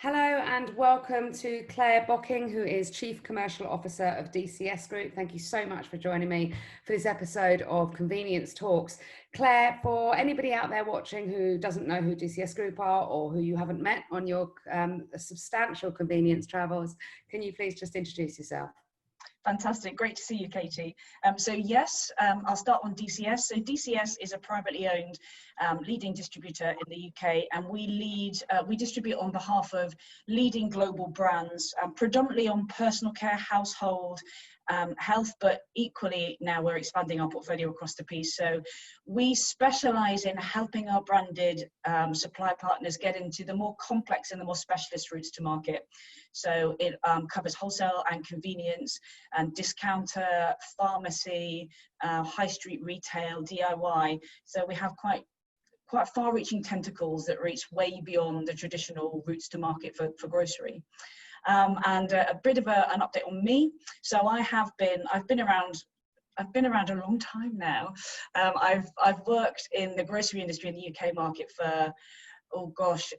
Hello and welcome to Clare Bocking, who is Chief Commercial Officer of DCS Group. Thank you so much for joining me for this episode of Convenience Talks. Clare, for anybody out there watching who doesn't know who DCS Group are or who you haven't met on your substantial convenience travels, can you please just introduce yourself? Fantastic. Great to see you, Katie. I'll start on DCS. So DCS is a privately owned leading distributor in the UK, and we distribute on behalf of leading global brands, predominantly on personal care, household, health, but equally now we're expanding our portfolio across the piece. So we specialize in helping our branded supply partners get into the more complex and the more specialist routes to market. So it covers wholesale and convenience and discounter, pharmacy, high street retail, DIY. So we have quite far-reaching tentacles that reach way beyond the traditional routes to market for grocery. And a bit of an update on me. So I've been around a long time now. I've worked in the grocery industry in the UK market for,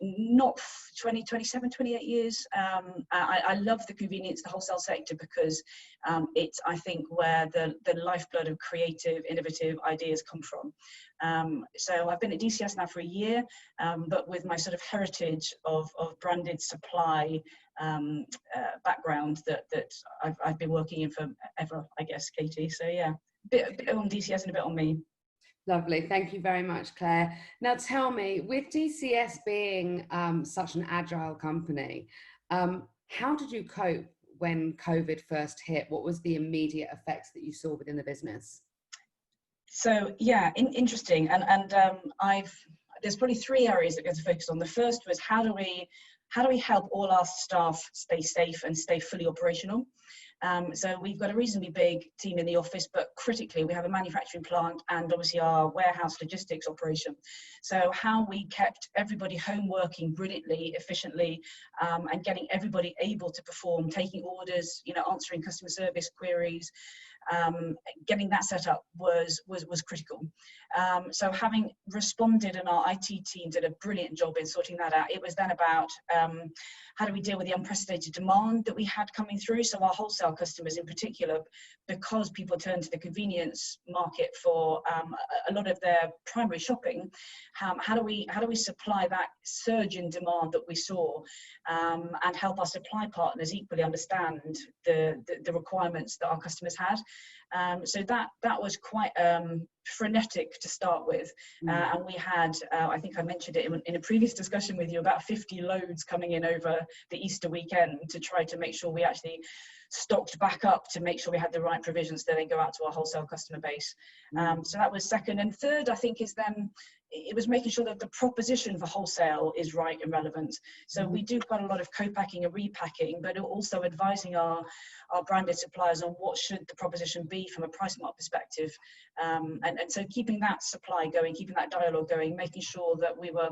not 28 years. I love the convenience, the wholesale sector, because it's, I think, where the lifeblood of creative, innovative ideas come from. So I've been at DCS now for a year, but with my sort of heritage of branded supply background that I've been working in for ever, I guess, Katie. So yeah, a bit on DCS and a bit on me. Lovely. Thank you very much, Clare. Now tell me, with DCS being such an agile company, how did you cope when COVID first hit? What was the immediate effects that you saw within the business? So yeah, interesting. And there's probably three areas that I'm going to focus on. The first was how do we help all our staff stay safe and stay fully operational? So we've got a reasonably big team in the office, but critically we have a manufacturing plant and obviously our warehouse logistics operation. So how we kept everybody home working brilliantly, efficiently, and getting everybody able to perform, taking orders, answering customer service queries, getting that set up was critical. So having responded, and our IT team did a brilliant job in sorting that out, it was then about how do we deal with the unprecedented demand that we had coming through. So our wholesale customers in particular, because people turn to the convenience market for a lot of their primary shopping, how do we supply that surge in demand that we saw, and help our supply partners equally understand the requirements that our customers had. So that was quite frenetic to start with, and we had, I think I mentioned it in a previous discussion with you, about 50 loads coming in over the Easter weekend to try to make sure we actually stocked back up to make sure we had the right provisions to then go out to our wholesale customer base. So that was second. And third, I think, is then it was making sure that the proposition for wholesale is right and relevant. So we do quite a lot of co-packing and repacking, but also advising our branded suppliers on what should the proposition be from a price mark perspective. And so keeping that supply going, keeping that dialogue going, making sure that we were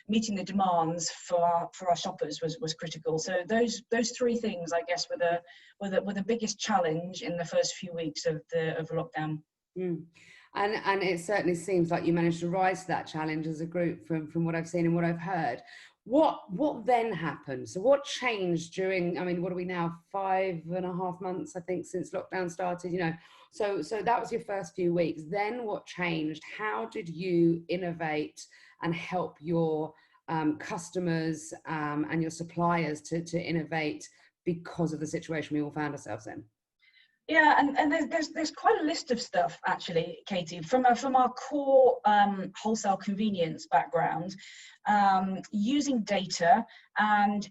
meeting the demands for our shoppers was critical. So those three things, I guess, were the biggest challenge in the first few weeks of lockdown. And it certainly seems like you managed to rise to that challenge as a group from what I've seen and what I've heard. What then happened? So what changed during, what are we now, 5.5 months, I think, since lockdown started, so that was your first few weeks. Then what changed? How did you innovate and help your customers and your suppliers to innovate because of the situation we all found ourselves in? Yeah, and there's quite a list of stuff, actually, Katie, from our core wholesale convenience background, using data and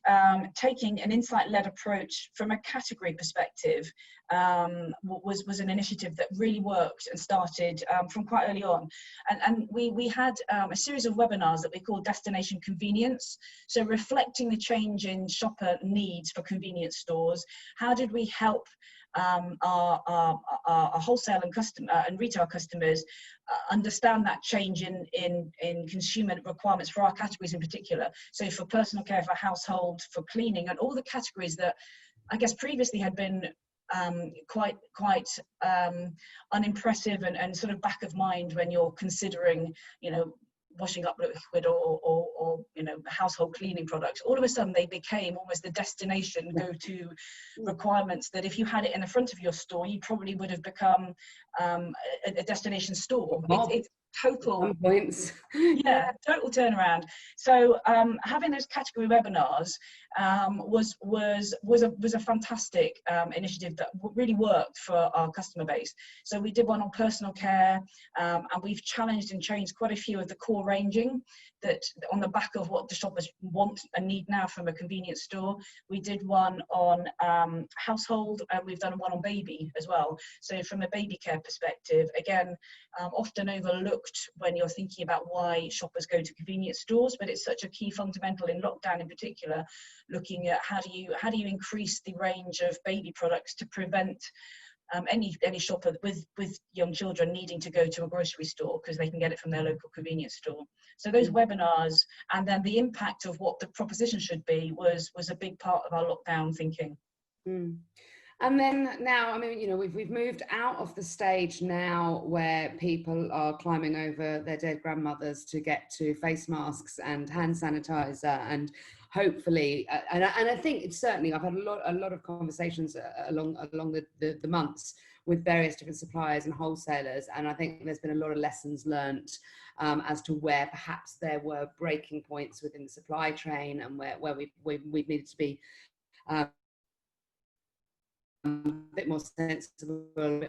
taking an insight-led approach from a category perspective was an initiative that really worked and started from quite early on. And we had a series of webinars that we called Destination Convenience. So reflecting the change in shopper needs for convenience stores, how did we help our wholesale and customer and retail customers understand that change in consumer requirements for our categories in particular. So for personal care, for household, for cleaning, and all the categories that I guess previously had been quite unimpressive and sort of back of mind when you're considering, washing up liquid or you know, household cleaning products, all of a sudden they became almost the destination go-to requirements that if you had it in the front of your store, you probably would have become a destination store. It's total points. yeah, total turnaround. So having those category webinars was a fantastic initiative that really worked for our customer base. So we did one on personal care, and we've challenged and changed quite a few of the core ranging that on the back of what the shoppers want and need now from a convenience store. We did one on household, and we've done one on baby as well. So from a baby care perspective, again, often overlooked when you're thinking about why shoppers go to convenience stores, but it's such a key fundamental in lockdown in particular, looking at how do you increase the range of baby products to prevent any shopper with young children needing to go to a grocery store because they can get it from their local convenience store. So those webinars, and then the impact of what the proposition should be was a big part of our lockdown thinking. And then now, I mean, you know, we've moved out of the stage now where people are climbing over their dead grandmothers to get to face masks and hand sanitizer, and hopefully, and I think it's certainly, I've had a lot of conversations along the months with various different suppliers and wholesalers, and I think there's been a lot of lessons learnt as to where perhaps there were breaking points within the supply chain, and where we needed to be a bit more sensible.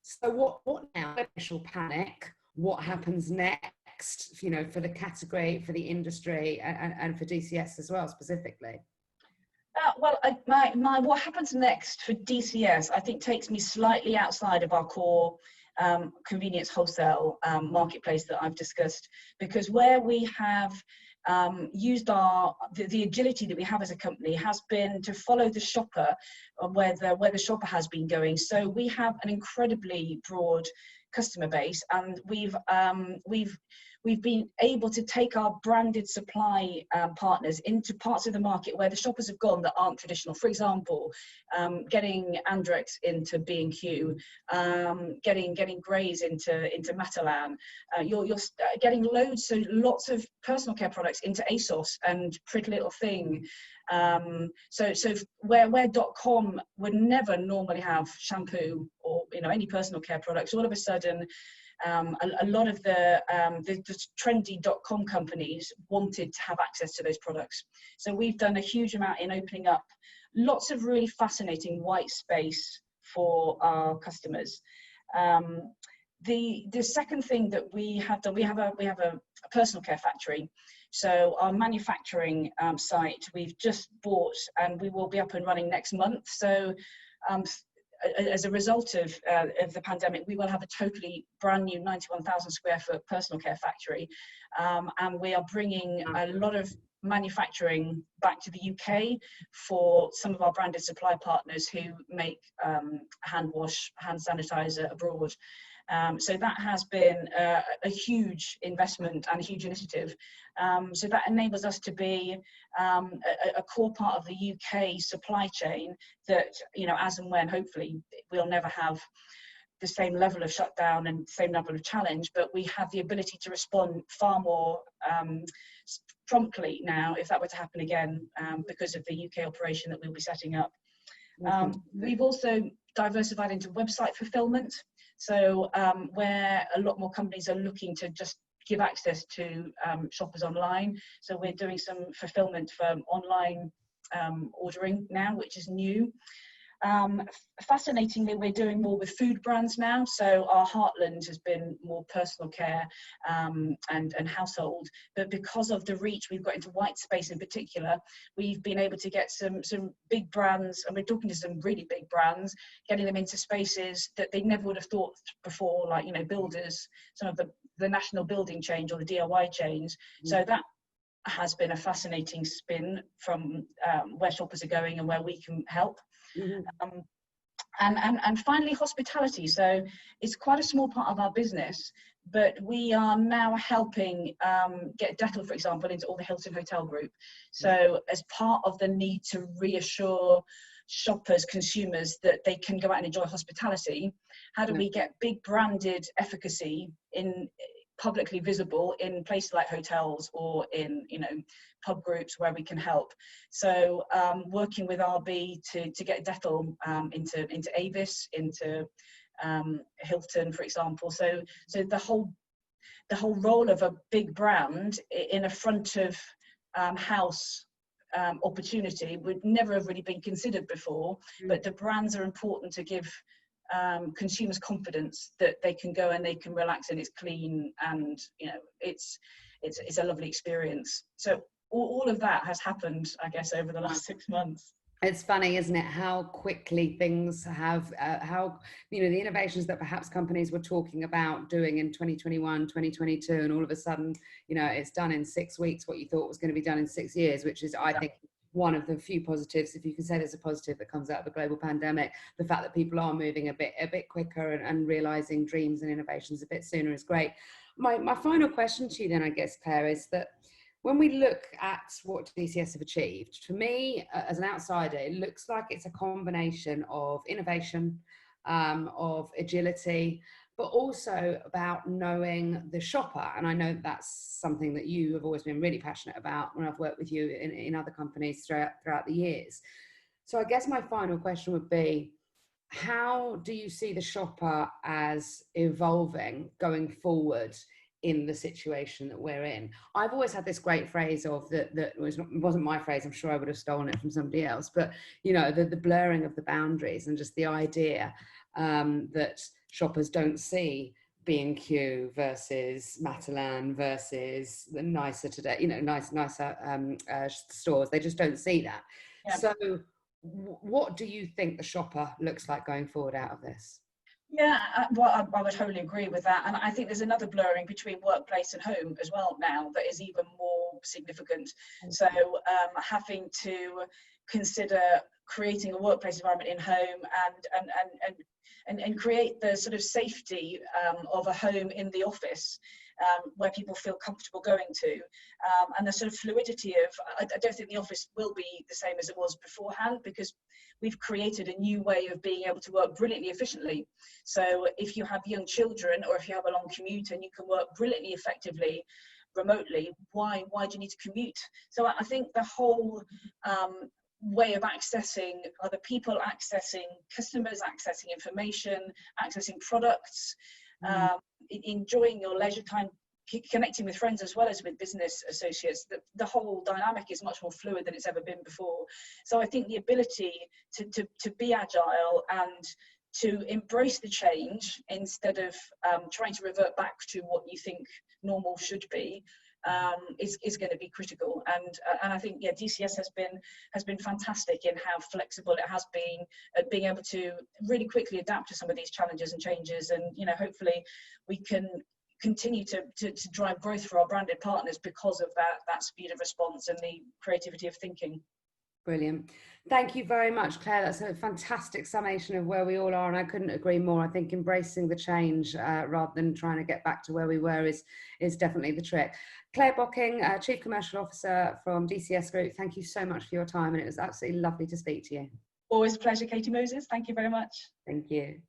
So what now? Initial panic. What happens next? You know, for the category, for the industry, and for DCS as well specifically. Well, my what happens next for DCS, I think, takes me slightly outside of our core convenience wholesale marketplace that I've discussed, because where we have used the agility that we have as a company has been to follow the shopper where the shopper has been going. So we have an incredibly broad customer base, and we've been able to take our branded supply partners into parts of the market where the shoppers have gone that aren't traditional. For example, getting Andrex into B&Q, getting Grays into Matalan. You're getting lots of personal care products into ASOS and Pretty Little Thing. So where .com would never normally have shampoo or, you know, any personal care products, all of a sudden a lot of the trendy .com companies wanted to have access to those products. So we've done a huge amount in opening up lots of really fascinating white space for our customers. The second thing that we have done, we have a personal care factory. So our manufacturing site we've just bought, and we will be up and running next month. So as a result of the pandemic, we will have a totally brand new 91,000 square foot personal care factory, and we are bringing a lot of manufacturing back to the UK for some of our branded supply partners who make hand wash, hand sanitizer abroad. So that has been a huge investment and a huge initiative. So that enables us to be a core part of the UK supply chain that, you know, as and when, hopefully, we'll never have the same level of shutdown and same level of challenge, but we have the ability to respond far more promptly now if that were to happen again, because of the UK operation that we'll be setting up. We've also diversified into website fulfillment. So where a lot more companies are looking to just give access to shoppers online. So we're doing some fulfillment for online ordering now, which is new. Fascinatingly, we're doing more with food brands now. So our heartland has been more personal care and household, but because of the reach we've got into white space in particular, we've been able to get some big brands, and we're talking to some really big brands, getting them into spaces that they never would have thought before, like, you know, builders, some of the national building chains or the DIY chains. So that has been a fascinating spin from where shoppers are going and where we can help. And finally, hospitality. So it's quite a small part of our business, but we are now helping get Dettol, for example, into all the Hilton Hotel Group. So as part of the need to reassure shoppers, consumers, that they can go out and enjoy hospitality, how do we get big branded efficacy publicly visible in places like hotels or in, you know, pub groups where we can help. So working with RB to get Dettol into Avis, into Hilton, for example. So the whole role of a big brand in a front of house opportunity would never have really been considered before. But the brands are important to give consumers confidence that they can go and they can relax and it's clean, and you know, it's a lovely experience. So all of that has happened, I guess, over the last 6 months. It's funny, isn't it, how quickly things have, how, you know, the innovations that perhaps companies were talking about doing in 2021, 2022, and all of a sudden, you know, it's done in 6 weeks what you thought was going to be done in 6 years, which is, I think, one of the few positives, if you can say there's a positive that comes out of the global pandemic. The fact that people are moving a bit quicker and realizing dreams and innovations a bit sooner is great. My final question to you then, I guess, Claire, is that when we look at what DCS have achieved, for me, as an outsider, it looks like it's a combination of innovation, of agility, but also about knowing the shopper. And I know that's something that you have always been really passionate about when I've worked with you in other companies throughout the years. So I guess my final question would be, how do you see the shopper as evolving going forward in the situation that we're in? I've always had this great phrase of that wasn't my phrase, I'm sure I would have stolen it from somebody else, but you know, the blurring of the boundaries, and just the idea that shoppers don't see B&Q versus Matalan versus the nicer today, you know, nicer stores. They just don't see that. Yeah. So what do you think the shopper looks like going forward out of this? Yeah, well, I would totally agree with that. And I think there's another blurring between workplace and home as well now that is even more significant. So having to consider creating a workplace environment in home and create the sort of safety of a home in the office where people feel comfortable going to, and the sort of fluidity of, I don't think the office will be the same as it was beforehand, because we've created a new way of being able to work brilliantly efficiently. So if you have young children, or if you have a long commute and you can work brilliantly effectively remotely, why do you need to commute? So I think the whole way of accessing other people, accessing customers, accessing information, accessing products, enjoying your leisure time, connecting with friends as well as with business associates, the whole dynamic is much more fluid than it's ever been before. So I think the ability to be agile and to embrace the change instead of trying to revert back to what you think normal should be is going to be critical. And I think, yeah, DCS has been fantastic in how flexible it has been at being able to really quickly adapt to some of these challenges and changes. And, you know, hopefully we can continue to drive growth for our branded partners because of that speed of response and the creativity of thinking. Brilliant. Thank you very much, Claire. That's a fantastic summation of where we all are, and I couldn't agree more. I think embracing the change rather than trying to get back to where we were is definitely the trick. Clare Bocking, Chief Commercial Officer from DCS Group, thank you so much for your time, and it was absolutely lovely to speak to you. Always a pleasure, Katy Moses. Thank you very much. Thank you.